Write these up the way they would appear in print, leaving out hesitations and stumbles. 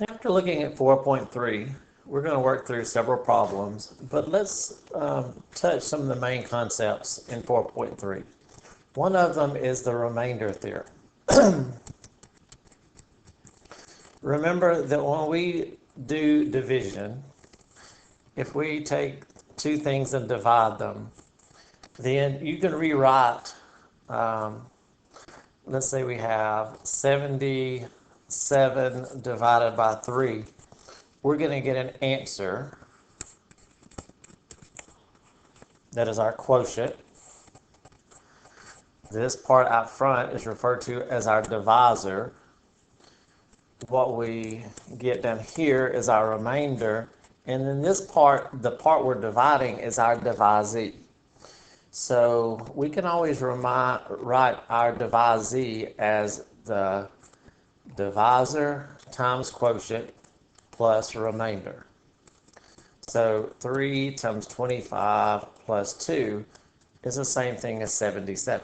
After looking at 4.3, we're going to work through several problems, but let's touch some of the main concepts in 4.3. One of them is the remainder theorem. Remember that when we do division, if we take two things and divide them, then you can rewrite, let's say we have 77 divided by 3. We're going to get an answer that is our quotient. This part out front is referred to as our divisor. What we get down here is our remainder, and then this part, the part we're dividing, is our divisee. So we can always write our divisee as the divisor times quotient plus remainder. So 3 times 25 plus 2 is the same thing as 77.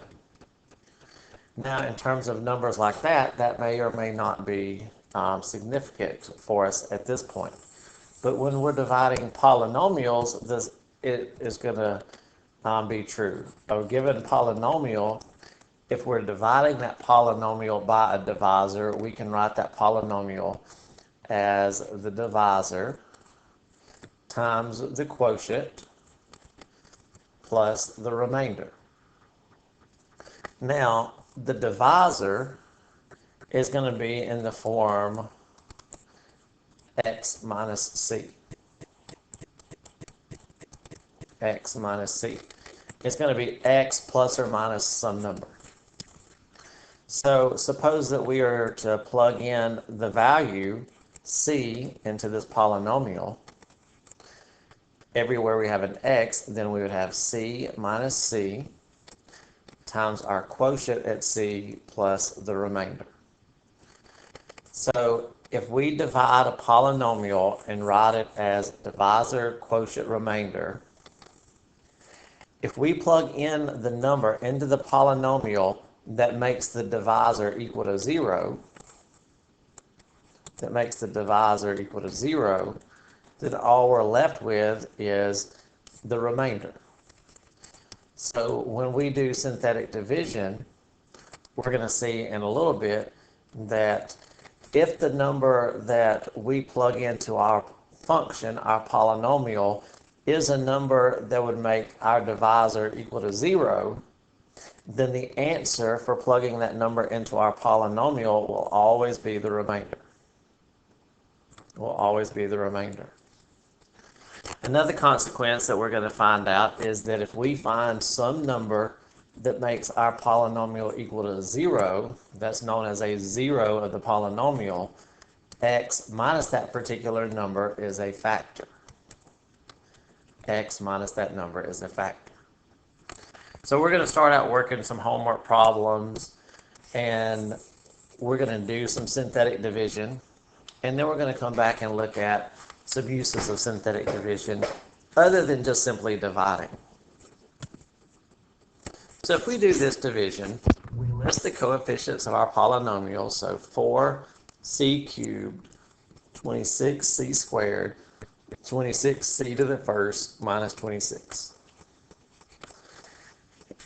Now, in terms of numbers like that, that may or may not be significant for us at this point. But when we're dividing polynomials, it is going to be true. A given polynomial, if we're dividing that polynomial by a divisor, we can write that polynomial as the divisor times the quotient plus the remainder. Now, the divisor is going to be in the form x minus c. X minus c. It's going to be x plus or minus some number. So suppose that we are to plug in the value c into this polynomial. Everywhere we have an x, then we would have c minus c times our quotient at c plus the remainder. So if we divide a polynomial and write it as divisor, quotient, remainder, if we plug in the number into the polynomial that makes the divisor equal to 0, then all we're left with is the remainder. So when we do synthetic division, we're going to see in a little bit that if the number that we plug into our function, our polynomial, is a number that would make our divisor equal to 0, then the answer for plugging that number into our polynomial will always be the remainder. Another consequence that we're going to find out is that if we find some number that makes our polynomial equal to 0, that's known as a 0 of the polynomial, x minus that particular number is a factor. X minus that number is a factor. So we're going to start out working some homework problems, and we're going to do some synthetic division, and then we're going to come back and look at some uses of synthetic division other than just simply dividing. So if we do this division, we list the coefficients of our polynomial, so 4c cubed, 26c squared, 26c to the first minus 26.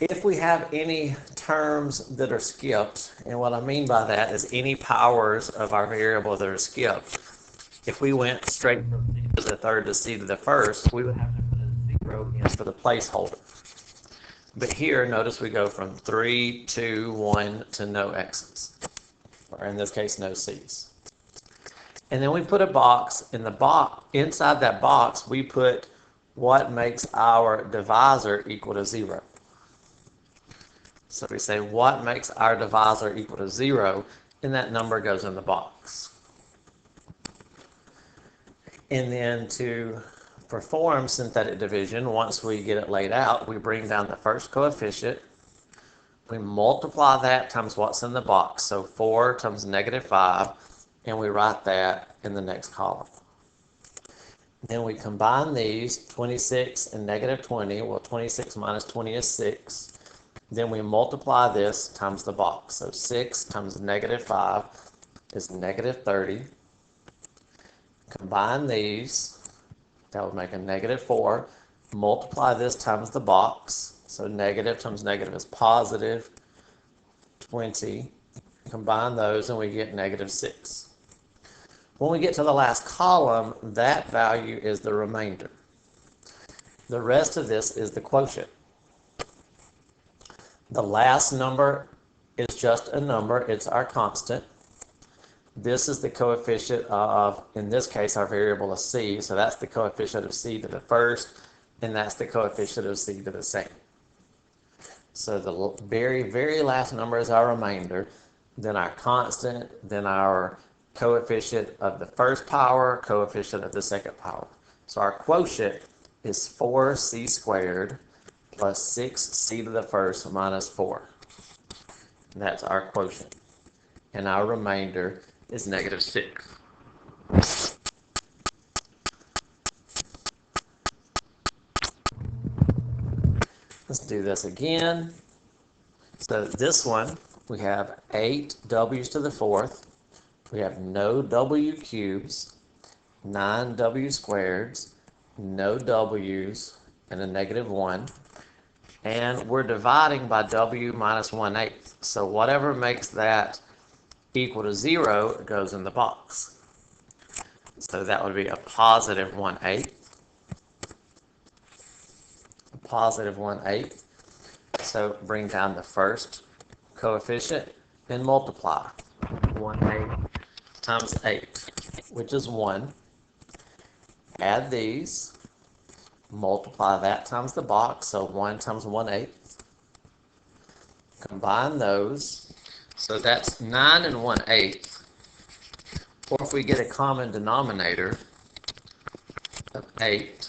If we have any terms that are skipped, and what I mean by that is any powers of our variable that are skipped, if we went straight from c to the third to c to the first, we would have to put a 0 in for the placeholder. But here, notice we go from 3, 2, 1 to no x's, or in this case, no c's. And then we put a box. In the box, inside that box, we put what makes our divisor equal to 0. So we say what makes our divisor equal to 0, and that number goes in the box. And then to perform synthetic division, once we get it laid out, we bring down the first coefficient. We multiply that times what's in the box. So 4 times negative 5, and we write that in the next column. Then we combine these, 26 and negative 20. Well, 26 minus 20 is 6. Then we multiply this times the box. So 6 times negative 5 is negative 30. Combine these, that would make a -4. Multiply this times the box, so negative times negative is positive 20. Combine those and we get -6. When we get to the last column, that value is the remainder. The rest of this is the quotient. The last number is just a number, it's our constant. This is the coefficient of, in this case, our variable is c, so that's the coefficient of c to the first, and that's the coefficient of c to the second. So the very, very last number is our remainder, then our constant, then our coefficient of the first power, coefficient of the second power. So our quotient is 4c squared plus 6c to the first minus 4. And that's our quotient. And our remainder is -6. Let's do this again. So this one, we have 8 w's to the fourth. We have no w cubes, 9 w squareds, no w's, and a -1. And we're dividing by w minus 1/8. So whatever makes that equal to 0 goes in the box. So that would be a positive 1/8. A positive 1/8. So bring down the first coefficient and multiply. 1/8 times 8, which is 1. Add these. Multiply that times the box, so 1 times 1/8. Combine those. So that's 9 and 1/8. Or if we get a common denominator of 8,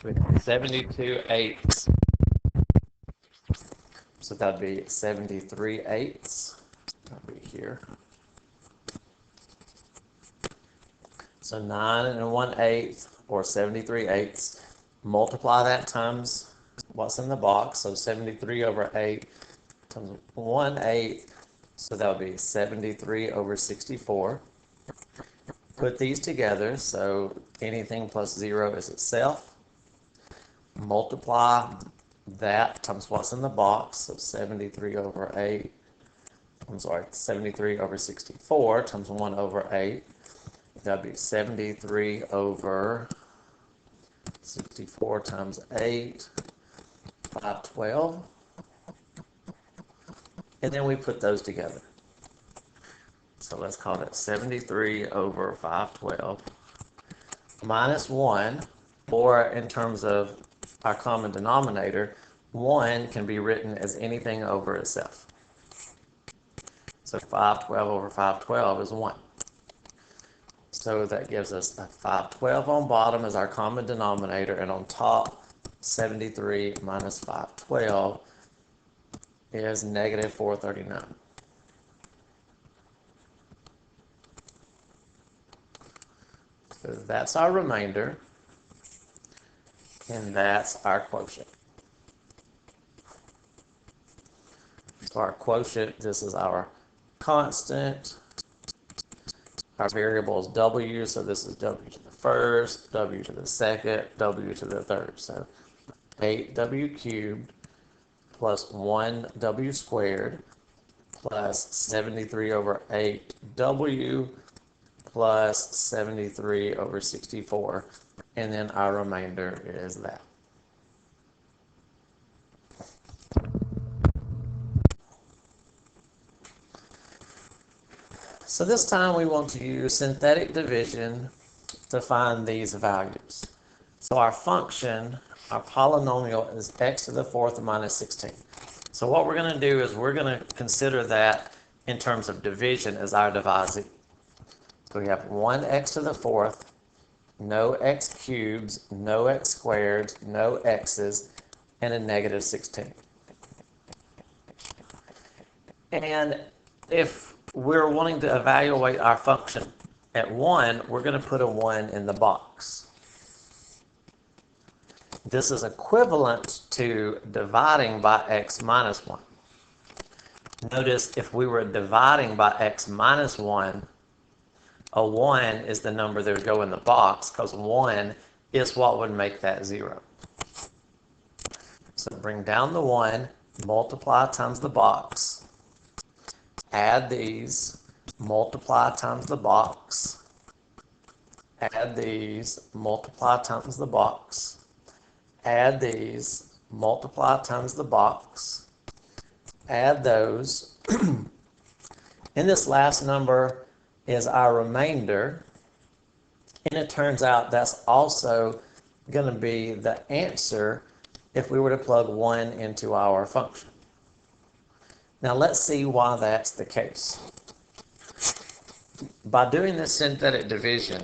with 72/8. So that'd be 73/8. That'll be here. So 9 and 1/8, or 73/8. Multiply that times what's in the box, so 73/8 times 1/8, so that would be 73/64. Put these together, so anything plus 0 is itself. Multiply that times what's in the box, so 73/8, 73/64 times 1/8, that'd be 73/64 times 8, 512. And then we put those together. So let's call that 73/512 minus 1, or in terms of our common denominator, 1 can be written as anything over itself. So 512/512 is 1. So that gives us a 512 on bottom as our common denominator, and on top, 73 minus 512 is -439. So that's our remainder, and that's our quotient. So our quotient, this is our constant. Our variable is w, so this is w to the first, w to the second, w to the third. So 8w cubed plus 1w squared plus 73/8w plus 73/64, and then our remainder is that. So this time we want to use synthetic division to find these values. So our function, our polynomial, is x to the fourth minus 16. So what we're going to do is we're going to consider that in terms of division as our divisor. So we have 1x to the fourth, no x cubes, no x squared, no x's, and a -16. And if we're wanting to evaluate our function at 1, we're going to put a 1 in the box. This is equivalent to dividing by x minus 1. Notice if we were dividing by x minus 1, a 1 is the number that would go in the box, because 1 is what would make that 0. So bring down the 1, multiply times the box, add these, multiply times the box, add these, multiply times the box, add these, multiply times the box, add those. And this last number is our remainder, and it turns out that's also going to be the answer if we were to plug 1 into our function. Now let's see why that's the case. By doing this synthetic division,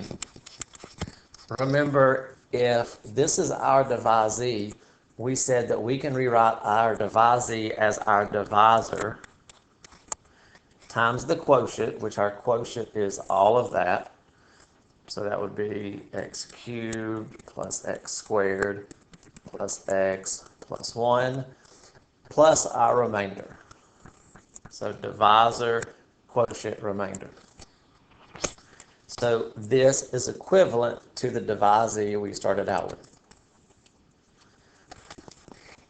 remember, if this is our divisee, we said that we can rewrite our divisee as our divisor times the quotient, which our quotient is all of that. So that would be x cubed plus x squared plus x plus 1 plus our remainder. So divisor, quotient, remainder. So this is equivalent to the divisee we started out with.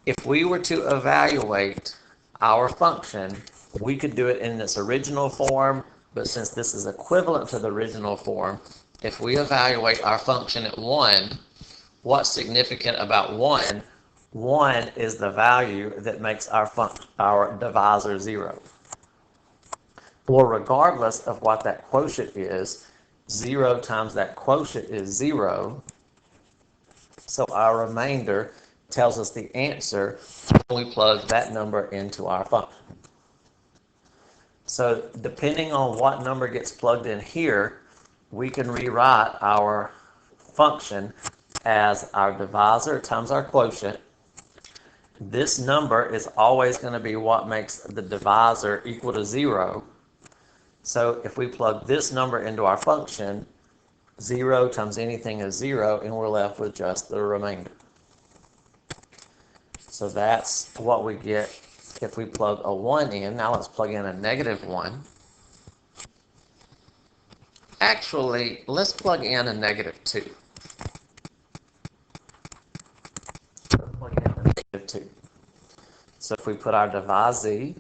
If we were to evaluate our function, we could do it in this original form, but since this is equivalent to the original form, if we evaluate our function at 1, what's significant about 1? 1 is the value that makes our divisor 0. Well, regardless of what that quotient is, 0 times that quotient is 0. So our remainder tells us the answer when we plug that number into our function. So depending on what number gets plugged in here, we can rewrite our function as our divisor times our quotient. This number is always going to be what makes the divisor equal to 0. So if we plug this number into our function, 0 times anything is 0, and we're left with just the remainder. So that's what we get if we plug a 1 in. Now let's plug in a negative 1. Actually, let's plug in a negative 2. Plug in a negative 2. So if we put our divisee,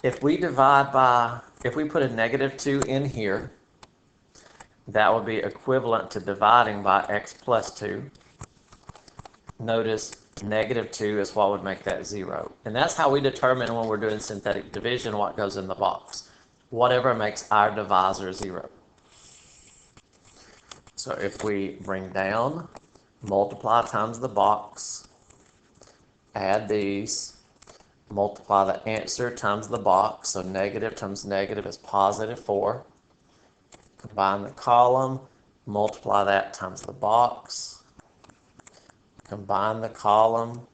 if we put a negative 2 in here, that would be equivalent to dividing by x plus 2. Notice negative 2 is what would make that 0. And that's how we determine when we're doing synthetic division what goes in the box. Whatever makes our divisor 0. So if we bring down, multiply times the box, add these, multiply the answer times the box, so negative times negative is positive 4. Combine the column, multiply that times the box, combine the column,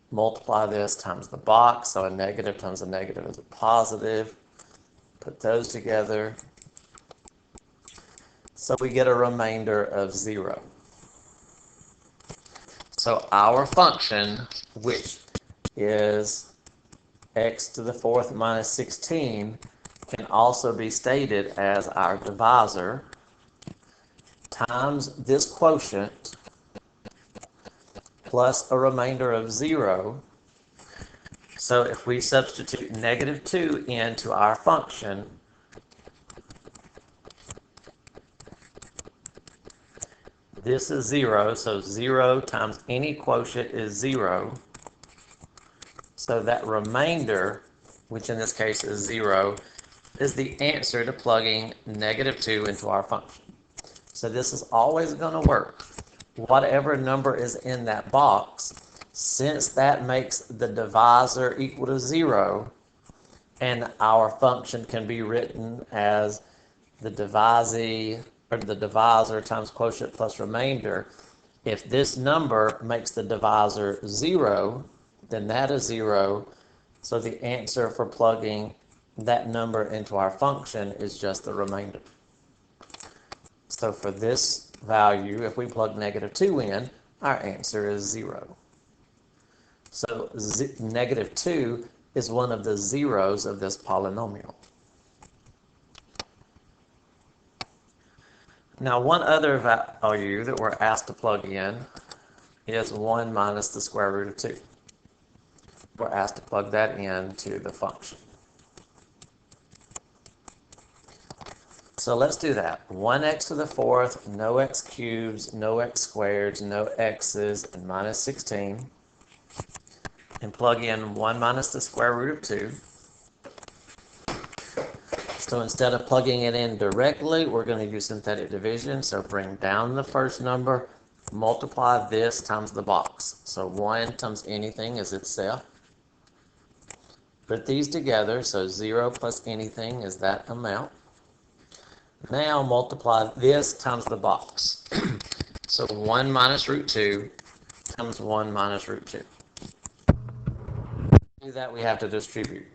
multiply this times the box, so a negative times a negative is a positive. Put those together. So we get a remainder of 0. So our function, which is x to the 4th minus 16, can also be stated as our divisor times this quotient plus a remainder of 0. So if we substitute negative 2 into our function, this is 0, so 0 times any quotient is 0. So that remainder, which in this case is 0, is the answer to plugging negative 2 into our function. So this is always going to work. Whatever number is in that box, since that makes the divisor equal to 0, and our function can be written as the divisee, or the divisor times quotient plus remainder, if this number makes the divisor 0, then that is 0. So the answer for plugging that number into our function is just the remainder. So for this value, if we plug negative 2 in, our answer is 0. So negative 2 is one of the zeros of this polynomial. Now, one other value that we're asked to plug in is 1 minus the square root of 2. We're asked to plug that into the function. So let's do that. 1x to the fourth, no x cubes, no x squareds, no x's, and minus 16. And plug in 1 minus the square root of 2. So instead of plugging it in directly, we're going to use synthetic division. So bring down the first number, multiply this times the box. So 1 times anything is itself. Put these together, so 0 plus anything is that amount. Now multiply this times the box. So 1 minus root 2 times 1 minus root 2. To do that, we have to distribute.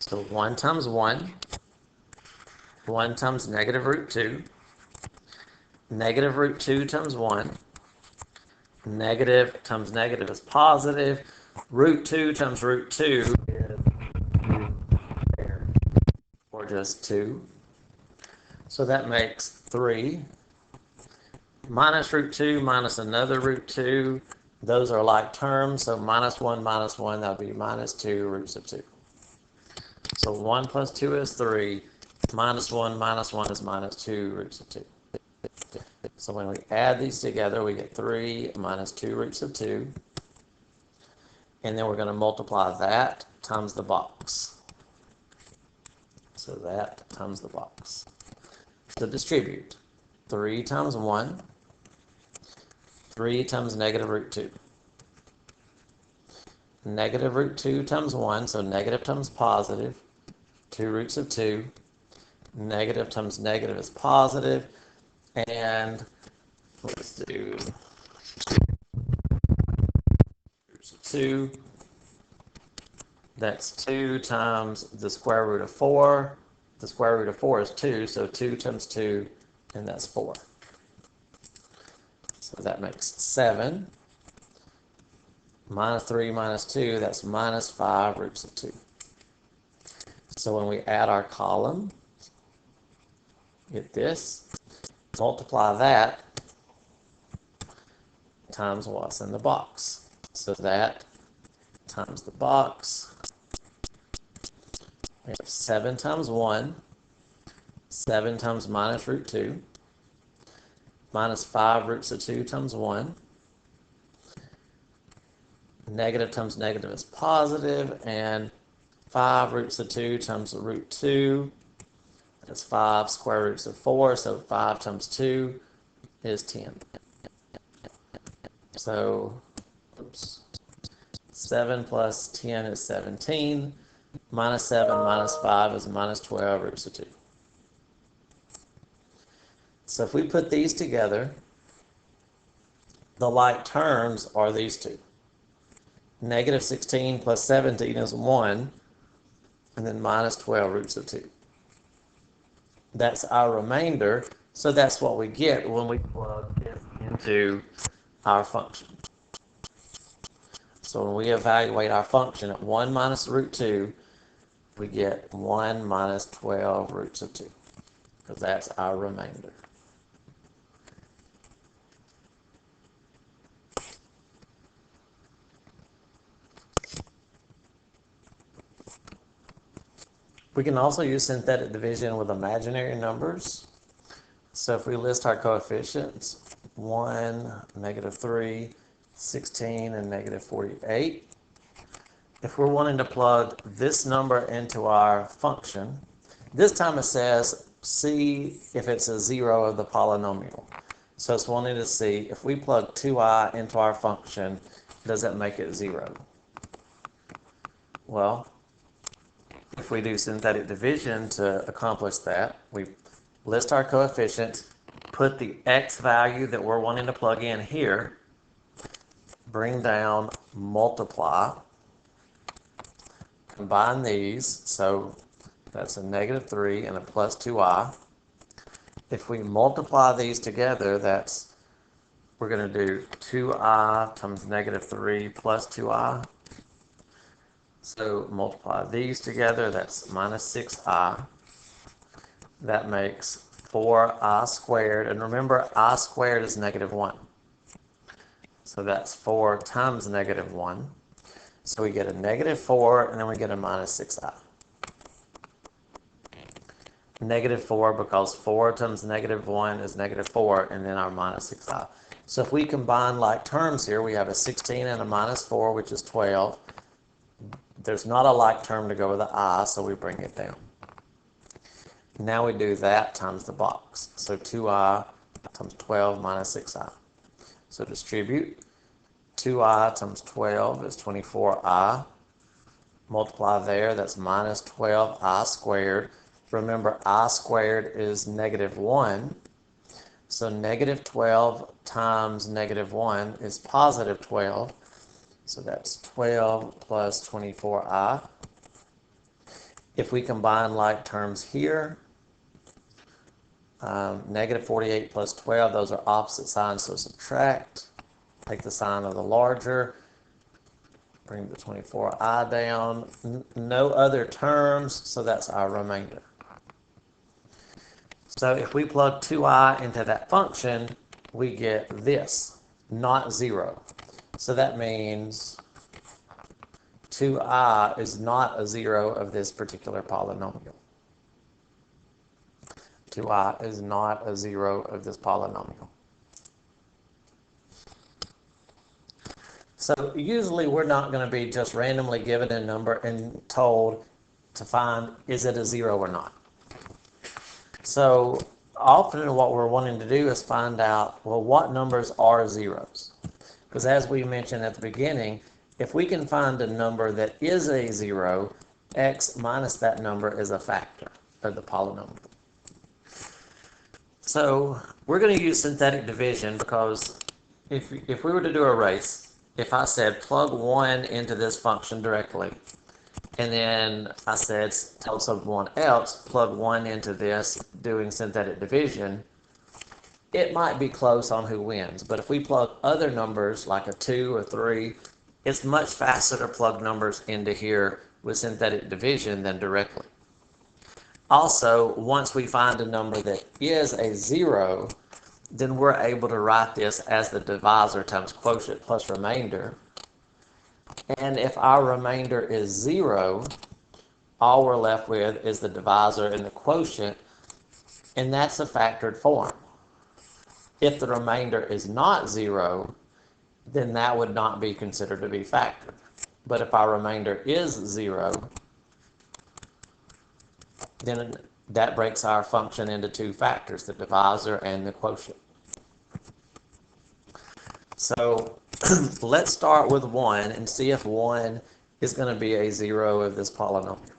So 1 times 1, 1 times negative root 2, negative root 2 times 1, negative times negative is positive, root 2 times root 2 is or just 2. So that makes 3. Minus root 2 minus another root 2, those are like terms, so minus 1, that would be minus 2 roots of 2. So 1 plus 2 is 3, minus 1 is minus 2 roots of 2. So when we add these together, we get 3 minus 2 roots of 2. And then we're going to multiply that times the box. So that times the box. So distribute. 3 times 1, 3 times negative root 2. Negative root 2 times 1, so negative times positive, 2 roots of 2. Negative times negative is positive, and let's do roots of 2. That's 2 times the square root of 4. The square root of 4 is 2, so 2 times 2, and that's 4. So that makes 7. Minus 3 minus 2, that's minus 5 roots of 2. So when we add our column, get this, multiply that times what's in the box. So that times the box, we have 7 times 1, 7 times minus root 2, minus 5 roots of 2 times 1. Negative times negative is positive, and 5 roots of 2 times the root 2. That's 5 square roots of 4, so 5 times 2 is 10. So, oops, 7 plus 10 is 17. Minus 7 minus 5 is minus 12 roots of 2. So if we put these together, the like terms are these two. Negative 16 plus 17 is 1, and then minus 12 roots of 2. That's our remainder, so that's what we get when we plug this into our function. So when we evaluate our function at 1 minus root 2, we get 1 minus 12 roots of 2, because that's our remainder. We can also use synthetic division with imaginary numbers. So if we list our coefficients, 1, negative 3, 16, and negative 48. If we're wanting to plug this number into our function, this time it says see if it's a 0 of the polynomial. So it's wanting to see if we plug 2i into our function, does that make it 0? Well, if we do synthetic division to accomplish that, we list our coefficients, put the x value that we're wanting to plug in here, bring down, multiply, combine these, so that's a negative 3 and a plus 2i. If we multiply these together, we're going to do 2i times negative 3 plus 2i. So multiply these together, that's minus 6i. That makes 4i squared. And remember, I squared is negative 1. So that's 4 times negative 1. So we get a negative 4, and then we get a minus 6i. Negative 4, because 4 times negative 1 is negative 4, and then our minus 6i. So if we combine like terms here, we have a 16 and a minus 4, which is 12. There's not a like term to go with the I, so we bring it down. Now we do that times the box. So 2i times 12 minus 6i. So distribute. 2i times 12 is 24i. Multiply there, that's minus 12i squared. Remember, I squared is negative 1. So negative 12 times negative 1 is positive 12. So that's 12 plus 24i. If we combine like terms here, negative 48 plus 12, those are opposite signs, so subtract. Take the sign of the larger. Bring the 24i down. No other terms, so that's our remainder. So if we plug 2i into that function, we get this, not 0. So that means 2i is not a 0 of this particular polynomial. 2i is not a 0 of this polynomial. So usually we're not going to be just randomly given a number and told to find, is it a 0 or not? So often what we're wanting to do is find out, well, what numbers are zeros? Because as we mentioned at the beginning, if we can find a number that is a 0, x minus that number is a factor of the polynomial. So we're going to use synthetic division because if we were to do a race, if I said plug 1 into this function directly, and then I said tell someone else plug 1 into this doing synthetic division, it might be close on who wins. But if we plug other numbers like a 2 or 3, it's much faster to plug numbers into here with synthetic division than directly. Also, once we find a number that is a 0, then we're able to write this as the divisor times quotient plus remainder. And if our remainder is 0, all we're left with is the divisor and the quotient, and that's a factored form. If the remainder is not 0, then that would not be considered to be factored. But if our remainder is 0, then that breaks our function into two factors, the divisor and the quotient. So let's start with 1 and see if 1 is going to be a 0 of this polynomial.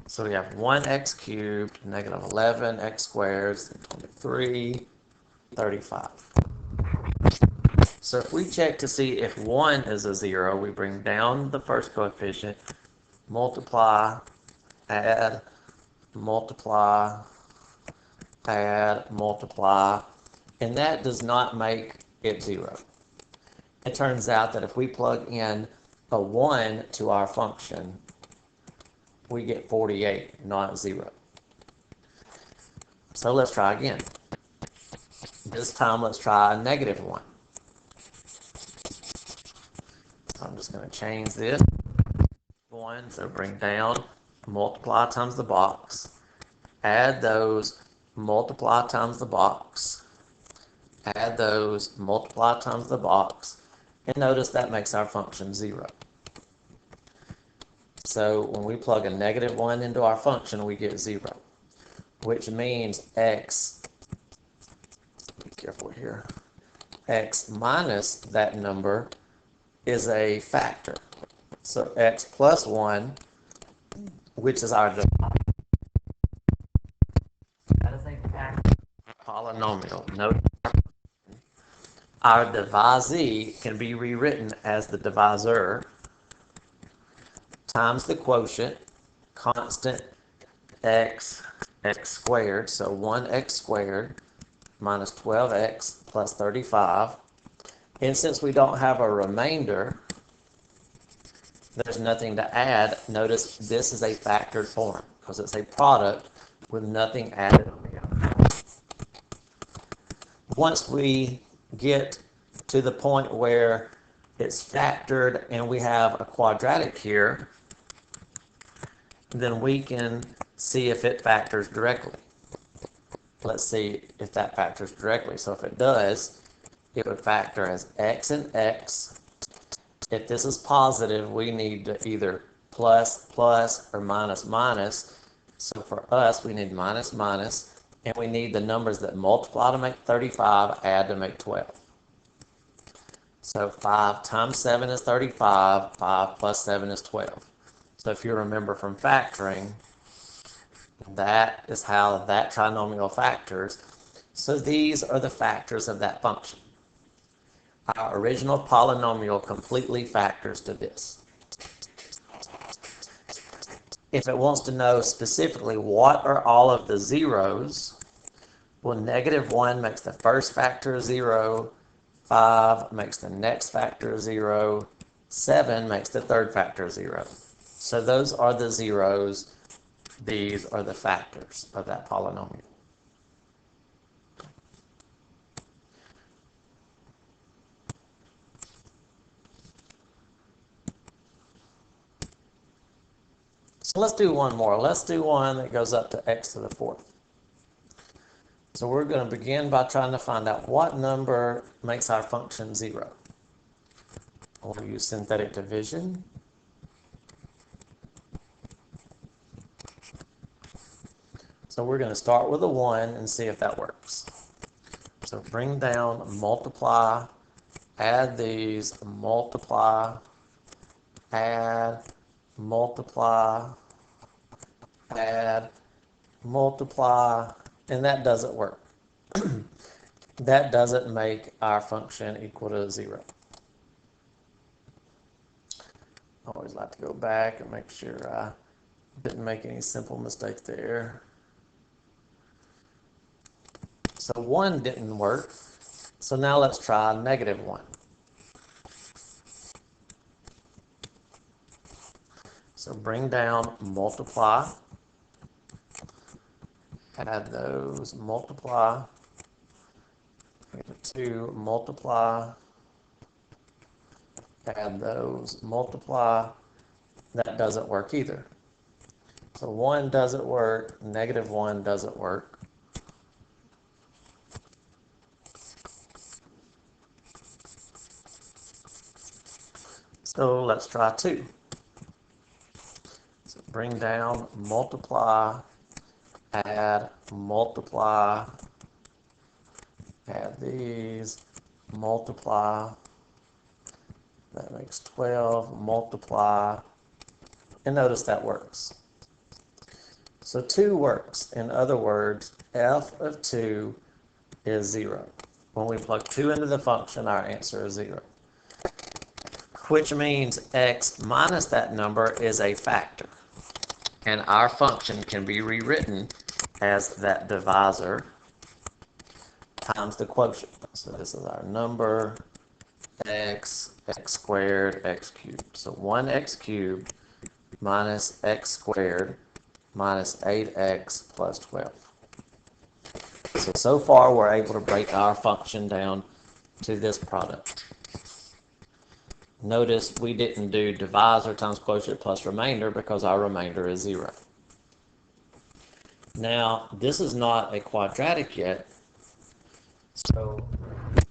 So we have 1x cubed, negative 11x squared, 23, 35. So if we check to see if 1 is a 0, we bring down the first coefficient, multiply, add, multiply, add, multiply, and that does not make it 0. It turns out that if we plug in a 1 to our function, we get 48, not 0. So let's try again. This time let's try a negative 1. So I'm just going to change this. 1, so bring down, multiply times the box, add those, multiply times the box, add those, multiply times the box, and notice that makes our function 0. So when we plug a negative 1 into our function, we get 0, which means x, be careful here, x minus that number is a factor. So x plus 1, which is our divisor, that is a factor polynomial. Note our divisee can be rewritten as the divisor times the quotient, constant x squared, so 1x squared minus 12x plus 35. And since we don't have a remainder, there's nothing to add. Notice this is a factored form because it's a product with nothing added on the outside. Once we get to the point where it's factored and we have a quadratic here, then we can see if it factors directly. Let's see if that factors directly. So if it does, it would factor as x and x. If this is positive, we need to either plus, plus, or minus, minus. So for us, we need minus, minus, and we need the numbers that multiply to make 35, add to make 12. So 5 times 7 is 35, 5 plus 7 is 12. So if you remember from factoring, that is how that trinomial factors. So these are the factors of that function. Our original polynomial completely factors to this. If it wants to know specifically what are all of the zeros, well, -1 makes the first factor 0, 5 makes the next factor 0, 7 makes the third factor 0. So those are the zeros. These are the factors of that polynomial. So let's do one more. Let's do one that goes up to x to the 4th. So we're going to begin by trying to find out what number makes our function 0. We'll use synthetic division. So we're going to start with a 1 and see if that works. So bring down, multiply, add these, multiply, add, multiply, add, multiply, and that doesn't work. That doesn't make our function equal to 0. I always like to go back and make sure I didn't make any simple mistakes there. So 1 didn't work. So now let's try -1. So bring down, multiply, add those, multiply, 2, multiply, add those, multiply. That doesn't work either. So 1 doesn't work, -1 doesn't work. So let's try 2. So bring down, multiply, add, multiply, add these, multiply. That makes 12, multiply, and notice that works. So 2 works. In other words, f of 2 is 0. When we plug 2 into the function, our answer is 0. Which means x minus that number is a factor. And our function can be rewritten as that divisor times the quotient. So this is our number, x squared, x cubed. So 1x cubed minus x squared minus 8x plus 12. So far we're able to break our function down to this product. Notice we didn't do divisor times quotient plus remainder because our remainder is 0. Now, this is not a quadratic yet, so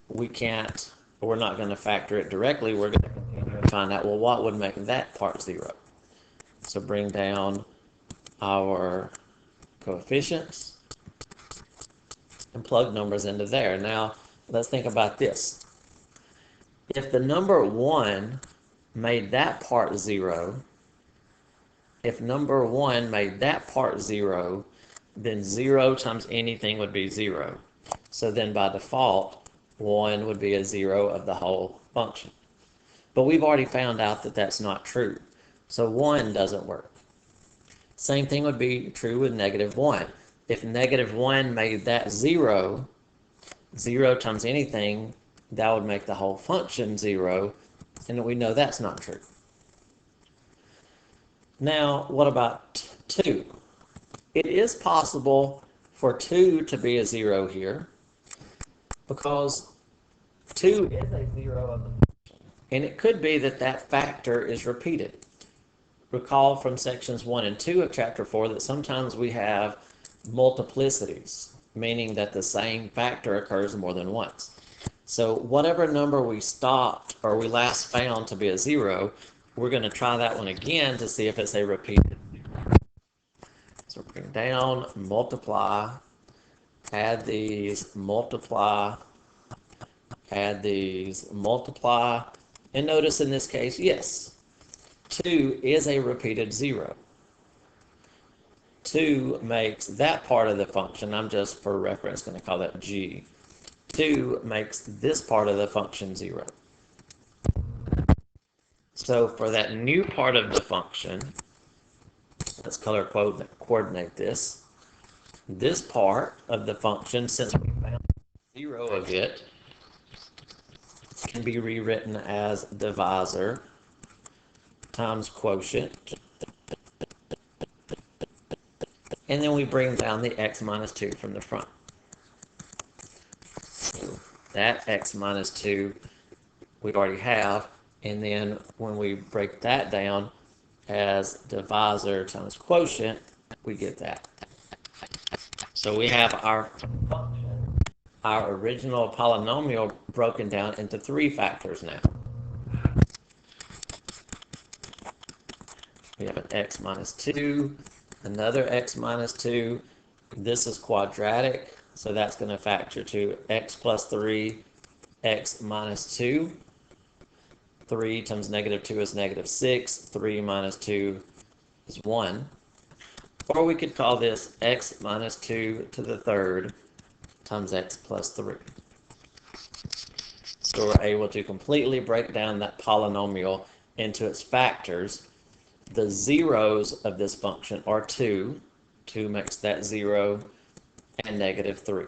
we're not going to factor it directly. We're going to continue to find out, well, what would make that part 0? So bring down our coefficients and plug numbers into there. Now, let's think about this. If the number 1 made that part 0, if number 1 made that part 0, then 0 times anything would be 0. So then by default, 1 would be a 0 of the whole function. But we've already found out that that's not true. So 1 doesn't work. Same thing would be true with -1. If -1 made that 0, 0 times anything, that would make the whole function 0, and we know that's not true. Now, what about 2? It is possible for 2 to be a 0 here because 2 is a 0 of the function. And it could be that that factor is repeated. Recall from sections 1 and 2 of chapter 4 that sometimes we have multiplicities, meaning that the same factor occurs more than once. So whatever number we stopped or we last found to be a 0, we're going to try that one again to see if it's a repeated 0. So bring down, multiply, add these, multiply, add these, multiply, and notice in this case, yes, 2 is a repeated 0. 2 makes that part of the function, I'm just for reference going to call that G. 2 makes this part of the function 0. So for that new part of the function, let's color coordinate this. This part of the function, since we found 0 of it, can be rewritten as divisor times quotient. And then we bring down the x minus 2 from the front. So that x minus 2 we already have. And then when we break that down as divisor times quotient, we get that. So we have our function, our original polynomial, broken down into 3 factors now. We have an x minus 2, another x minus 2. This is quadratic, so that's going to factor to x plus 3, x minus 2. 3 times negative 2 is negative 6. 3 minus 2 is 1. Or we could call this x minus 2 to the third times x plus 3. So we're able to completely break down that polynomial into its factors. The zeros of this function are 2. 2 makes that 0, and negative 3.